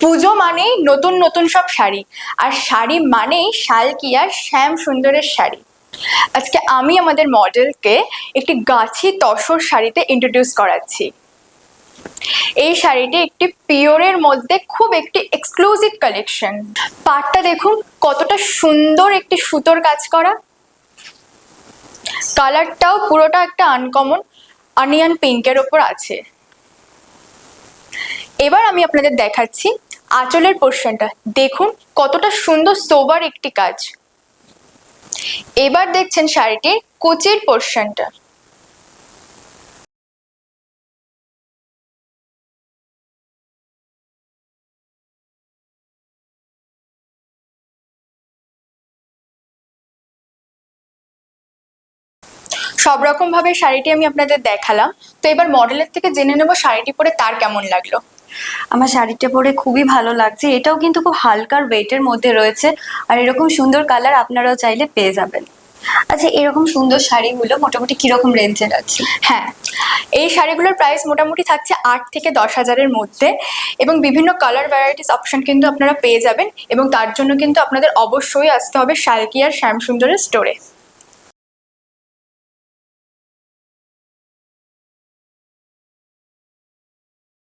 পুজো মানেই নতুন নতুন সব শাড়ি, আর শাড়ি মানেই শালকিয়ার শ্যাম সুন্দরের শাড়ি। আজকে আমি আমাদের মডেলকে একটি গাছি তসর শাড়িতে ইন্ট্রোডিউস করাচ্ছি। এই শাড়িটি একটি পিওরের মধ্যে খুব একটি এক্সক্লুসিভ কালেকশন। পাটটা দেখুন কতটা সুন্দর একটি সুতোর কাজ করা, কালারটাও পুরোটা একটা আনকমন অনিয়ন পিঙ্কের ওপর আছে। এবার আমি আপনাদের দেখাচ্ছি আঁচলের পোর্শনটা, দেখুন কতটা সুন্দর সোবার একটি কাজ। এবার দেখছেন শাড়িটির কুচির পোর্শনটা। সব রকম ভাবে শাড়িটি আমি আপনাদের দেখালাম, তো এবার মডেলের থেকে জেনে নেবো শাড়িটি পরে তার কেমন লাগলো। আমার শাড়িটা পরে খুবই ভালো লাগছে, এটাও কিন্তু খুব হালকার ওয়েটের মধ্যে রয়েছে, আর এরকম সুন্দর কালার আপনারাও চাইলে পেয়ে যাবেন। আচ্ছা, এরকম সুন্দর শাড়িগুলো মোটামুটি কিরকম রেঞ্জের আছে? হ্যাঁ, এই শাড়িগুলোর প্রাইস মোটামুটি থাকছে 8 থেকে 10,000-এর মধ্যে, এবং বিভিন্ন কালার ভ্যারাইটিস অপশন কিন্তু আপনারা পেয়ে যাবেন, এবং তার জন্য কিন্তু আপনাদের অবশ্যই আসতে হবে শালকিয়ার শ্যামসুন্দরের স্টোরে।